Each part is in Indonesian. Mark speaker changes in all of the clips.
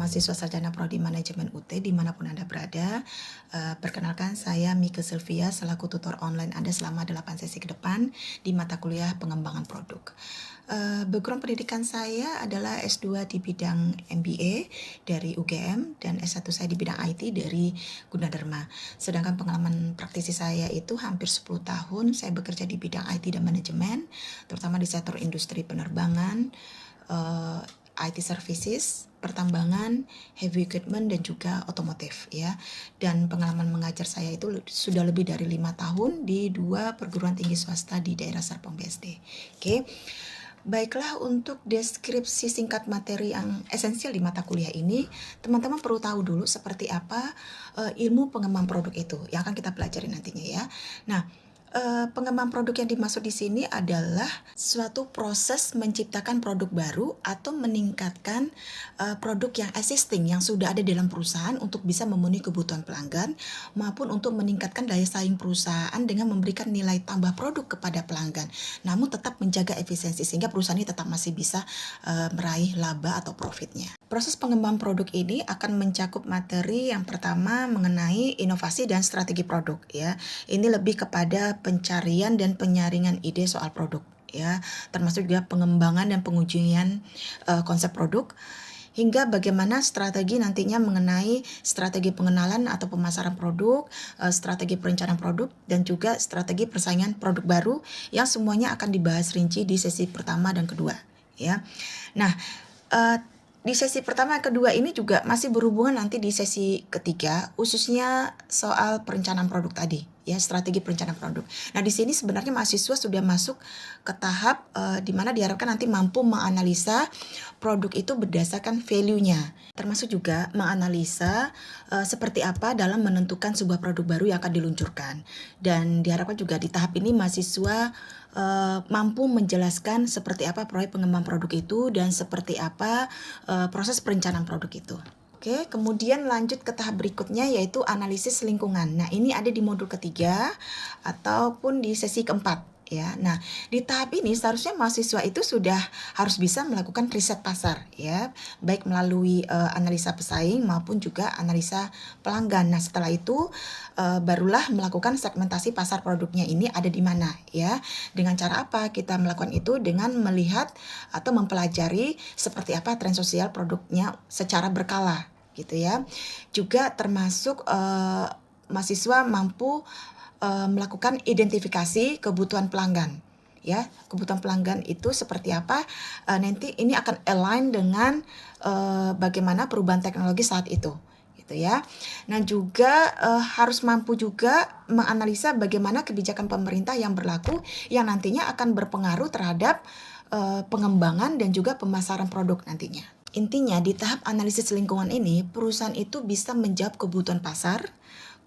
Speaker 1: mahasiswa sarjana prodi manajemen UT dimanapun Anda berada. Perkenalkan saya Mika Sylvia selaku tutor online Anda selama 8 sesi ke depan di mata kuliah pengembangan produk. Background pendidikan saya adalah S2 di bidang MBA dari UGM dan S1 saya di bidang IT dari Gunadarma. Sedangkan pengalaman praktisi saya itu hampir 10 tahun saya bekerja di bidang IT dan manajemen, terutama di sektor industri penerbangan, IT services, pertambangan, heavy equipment, dan juga otomotif ya. Dan pengalaman mengajar saya itu sudah lebih dari 5 tahun di 2 perguruan tinggi swasta di daerah Serpong BSD. Oke. Baiklah, untuk deskripsi singkat materi yang esensial di mata kuliah ini, teman-teman perlu tahu dulu seperti apa ilmu pengembangan produk itu yang akan kita pelajari nantinya ya. Nah, pengembangan produk yang dimaksud di sini adalah suatu proses menciptakan produk baru atau meningkatkan produk yang existing yang sudah ada dalam perusahaan untuk bisa memenuhi kebutuhan pelanggan maupun untuk meningkatkan daya saing perusahaan dengan memberikan nilai tambah produk kepada pelanggan, namun tetap menjaga efisiensi sehingga perusahaan ini tetap masih bisa meraih laba atau profitnya. Proses pengembangan produk ini akan mencakup materi yang pertama mengenai inovasi dan strategi produk ya. Ini lebih kepada pencarian dan penyaringan ide soal produk ya, termasuk juga pengembangan dan pengujian konsep produk hingga bagaimana strategi nantinya mengenai strategi pengenalan atau pemasaran produk, strategi perencanaan produk, dan juga strategi persaingan produk baru yang semuanya akan dibahas rinci di sesi pertama dan kedua ya. Nah, di sesi pertama dan kedua ini juga masih berhubungan nanti di sesi ketiga, khususnya soal perencanaan produk tadi, ya, strategi perencanaan produk. Nah, di sini sebenarnya mahasiswa sudah masuk ke tahap di mana diharapkan nanti mampu menganalisa produk itu berdasarkan value-nya, termasuk juga menganalisa seperti apa dalam menentukan sebuah produk baru yang akan diluncurkan. Dan diharapkan juga di tahap ini mahasiswa mampu menjelaskan seperti apa proyek pengembangan produk itu dan seperti apa proses perencanaan produk itu. Oke, kemudian lanjut ke tahap berikutnya yaitu analisis lingkungan. Nah, ini ada di modul ketiga ataupun di sesi keempat ya. Nah, di tahap ini seharusnya mahasiswa itu sudah harus bisa melakukan riset pasar ya, baik melalui analisa pesaing maupun juga analisa pelanggan. Nah, setelah itu barulah melakukan segmentasi pasar produknya ini ada di mana ya. Dengan cara apa kita melakukan itu? Dengan melihat atau mempelajari seperti apa tren sosial produknya secara berkala gitu ya. Juga termasuk mahasiswa mampu melakukan identifikasi kebutuhan pelanggan ya. Kebutuhan pelanggan itu seperti apa, nanti ini akan align dengan bagaimana perubahan teknologi saat itu gitu ya. Nah, juga harus mampu juga menganalisa bagaimana kebijakan pemerintah yang berlaku yang nantinya akan berpengaruh terhadap pengembangan dan juga pemasaran produk nantinya. Intinya di tahap analisis lingkungan ini perusahaan itu bisa menjawab kebutuhan pasar,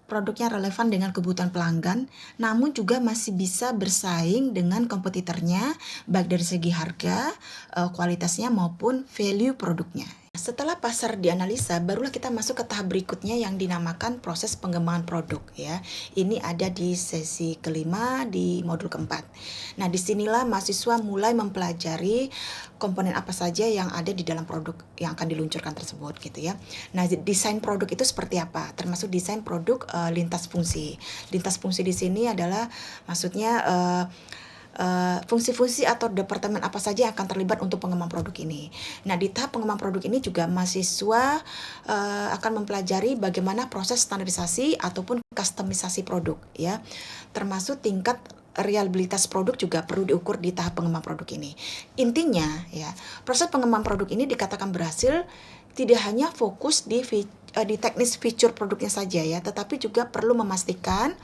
Speaker 1: produknya relevan dengan kebutuhan pelanggan, namun juga masih bisa bersaing dengan kompetitornya baik dari segi harga, kualitasnya maupun value produknya. Setelah pasar dianalisa, barulah kita masuk ke tahap berikutnya yang dinamakan proses pengembangan produk ya. Ini ada di sesi kelima di modul keempat. Nah, disinilah mahasiswa mulai mempelajari komponen apa saja yang ada di dalam produk yang akan diluncurkan tersebut gitu ya. Nah, desain produk itu seperti apa? Termasuk desain produk lintas fungsi. Lintas fungsi di sini adalah maksudnya fungsi-fungsi atau departemen apa saja yang akan terlibat untuk pengembangan produk ini. Nah, di tahap pengembangan produk ini juga mahasiswa akan mempelajari bagaimana proses standarisasi ataupun kustomisasi produk ya. Termasuk tingkat reliabilitas produk juga perlu diukur di tahap pengembangan produk ini. Intinya ya, proses pengembangan produk ini dikatakan berhasil tidak hanya fokus di teknis feature produknya saja ya, tetapi juga perlu memastikan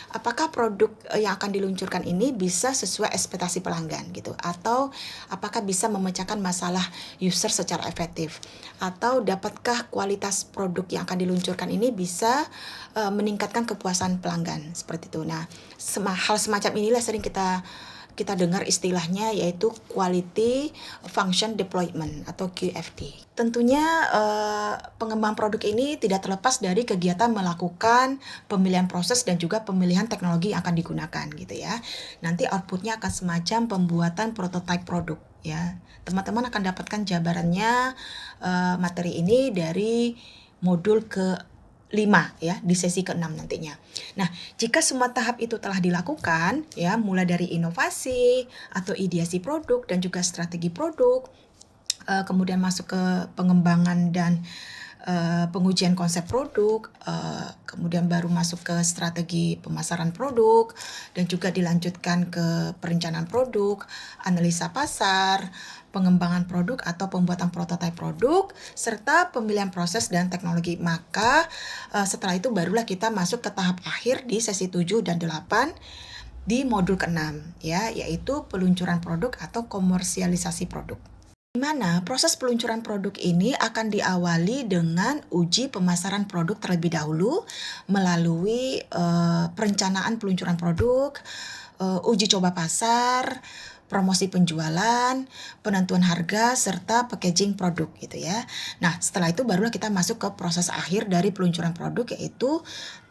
Speaker 1: apakah produk yang akan diluncurkan ini bisa sesuai ekspektasi pelanggan gitu, atau apakah bisa memecahkan masalah user secara efektif, atau dapatkah kualitas produk yang akan diluncurkan ini bisa meningkatkan kepuasan pelanggan seperti itu. Nah, hal semacam inilah sering kita dengar istilahnya yaitu Quality Function Deployment atau QFD. Tentunya pengembangan produk ini tidak terlepas dari kegiatan melakukan pemilihan proses dan juga pemilihan teknologi yang akan digunakan gitu ya. Nanti outputnya akan semacam pembuatan prototipe produk ya. Teman-teman akan dapatkan jabarannya materi ini dari modul ke-5 ya, di sesi ke-6 nantinya. Nah, jika semua tahap itu telah dilakukan ya, mulai dari inovasi atau ideasi produk dan juga strategi produk, kemudian masuk ke pengembangan dan pengujian konsep produk, kemudian baru masuk ke strategi pemasaran produk, dan juga dilanjutkan ke perencanaan produk, analisa pasar, pengembangan produk atau pembuatan prototipe produk, serta pemilihan proses dan teknologi. Maka setelah itu barulah kita masuk ke tahap akhir di sesi 7 dan 8 di modul ke-6 ya, yaitu peluncuran produk atau komersialisasi produk. Di mana proses peluncuran produk ini akan diawali dengan uji pemasaran produk terlebih dahulu melalui perencanaan peluncuran produk, uji coba pasar, promosi penjualan, penentuan harga, serta packaging produk gitu ya. Nah, setelah itu barulah kita masuk ke proses akhir dari peluncuran produk, yaitu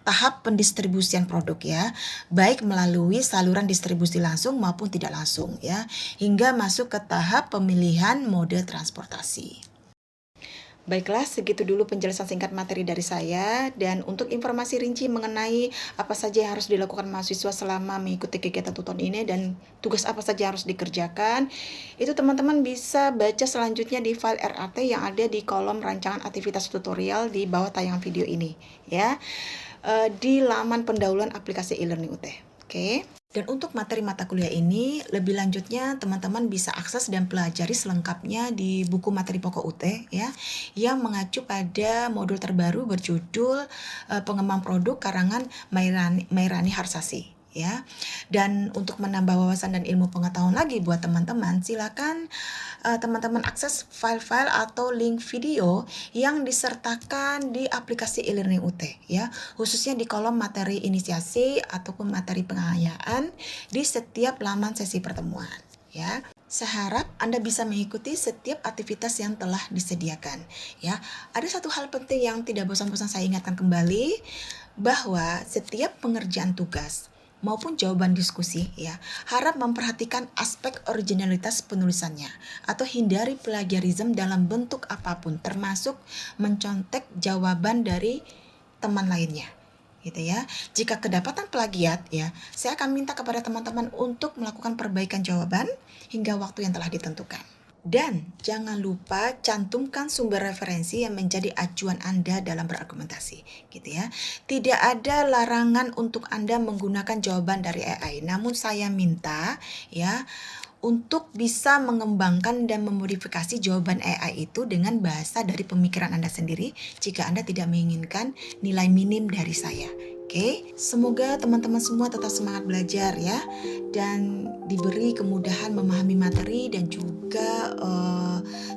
Speaker 1: tahap pendistribusian produk ya, baik melalui saluran distribusi langsung maupun tidak langsung ya, hingga masuk ke tahap pemilihan mode transportasi. Baiklah, segitu dulu penjelasan singkat materi dari saya, dan untuk informasi rinci mengenai apa saja yang harus dilakukan mahasiswa selama mengikuti kegiatan tuton ini dan tugas apa saja yang harus dikerjakan, itu teman-teman bisa baca selanjutnya di file RAT yang ada di kolom rancangan aktivitas tutorial di bawah tayangan video ini ya, di laman pendahuluan aplikasi e-learning UT. Oke. Dan untuk materi mata kuliah ini, lebih lanjutnya teman-teman bisa akses dan pelajari selengkapnya di buku materi pokok UT ya, yang mengacu pada modul terbaru berjudul Pengembang Produk karangan Mairani Harsasi ya. Dan untuk menambah wawasan dan ilmu pengetahuan lagi buat teman-teman, silakan teman-teman akses file-file atau link video yang disertakan di aplikasi e-learning UT ya, khususnya di kolom materi inisiasi ataupun materi pengayaan di setiap laman sesi pertemuan ya. Saya harap Anda bisa mengikuti setiap aktivitas yang telah disediakan ya. Ada satu hal penting yang tidak bosan-bosan saya ingatkan kembali, bahwa setiap pengerjaan tugas maupun jawaban diskusi ya, harap memperhatikan aspek originalitas penulisannya atau hindari plagiarisme dalam bentuk apapun, termasuk mencontek jawaban dari teman lainnya gitu ya. Jika kedapatan plagiat ya, saya akan minta kepada teman-teman untuk melakukan perbaikan jawaban hingga waktu yang telah ditentukan. Dan jangan lupa cantumkan sumber referensi yang menjadi acuan Anda dalam berargumentasi, gitu ya. Tidak ada larangan untuk Anda menggunakan jawaban dari AI, namun saya minta ya untuk bisa mengembangkan dan memodifikasi jawaban AI itu dengan bahasa dari pemikiran Anda sendiri jika Anda tidak menginginkan nilai minim dari saya. Oke, semoga teman-teman semua tetap semangat belajar ya, dan diberi kemudahan memahami materi, dan juga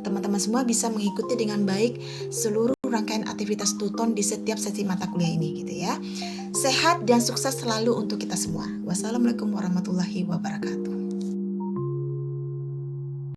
Speaker 1: teman-teman semua bisa mengikuti dengan baik seluruh rangkaian aktivitas tuton di setiap sesi mata kuliah ini gitu ya. Sehat dan sukses selalu untuk kita semua. Wassalamualaikum warahmatullahi wabarakatuh.